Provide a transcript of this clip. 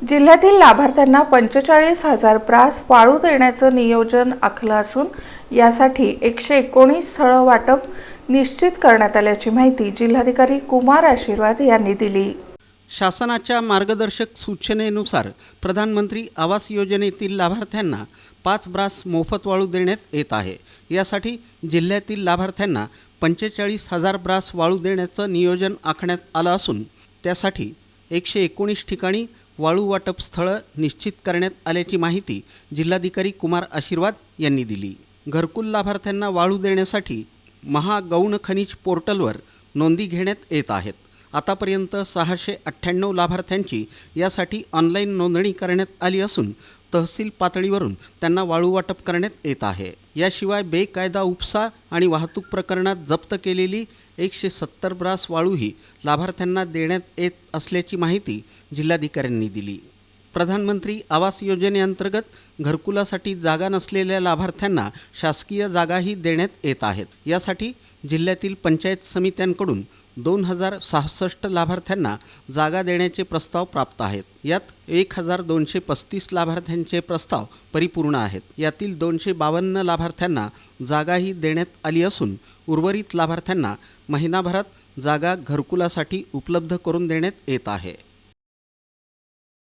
जिल्ह्यातील लाभार्थ्यांना 45,000 ब्रास वाळू देण्याचं नियोजन आखलं असून यासाठी 119 स्थळं वाटप निश्चित करण्यात आल्याची माहिती जिल्हाधिकारी कुमार आशीर्वाद यांनी दिली। शासनाच्या मार्गदर्शक सूचनेनुसार प्रधानमंत्री आवास योजनेतील लाभार्थ्यांना 5 ब्रास मोफत वाळू देण्यात येत आहे। यासाठी जिल्ह्यातील लाभार्थ्यांना 45,000 ब्रास वाळू देण्याचं नियोजन आखण्यात आलं असून त्यासाठी 119 ठिकाणी वाळू वाटप स्थळं निश्चित करण्यात आल्याची माहिती जिल्हाधिकारी कुमार आशीर्वाद यांनी दिली। घरकुल लाभार्थ्यांना वाळू देण्यासाठी महागौण खनिज पोर्टलवर नोंदी घेण्यात येत आहेत। आतापर्यंत 698 लाभार्थ्यांची यासाठी ऑनलाईन नोंदणी करण्यात आली असून तहसील पातळीवरून त्यांना वाळू वाटप करण्यात येत आहे। याशिवाय बेकायदा उपसा आणि वाहतूक प्रकरणात जप्त केलेली 170 ब्रास वाळूही लाभार्थ्यांना देण्यात येत असल्याची माहिती जिल्हाधिकाऱ्यांनी दिली। प्रधानमंत्री आवास योजनेअंतर्गत घरकुलासाठी जागा नसलेल्या लाभार्थ्यांना शासकीय जागाही देण्यात येत आहेत। यासाठी जिल्ह्यातील पंचायत समित्यांकडून 2066 लाभार्थ्यांना जागा देण्याचे प्रस्ताव प्राप्त आहेत। यात 1235 लाभार्थ्यांचे प्रस्ताव परिपूर्ण आहेत। यातील 252 लाभार्थ्यांना जागाही देण्यात आली असून उर्वरित लाभार्थ्यांना महिनाभरात जागा घरकुलासाठी उपलब्ध करून देण्यात येत आहे।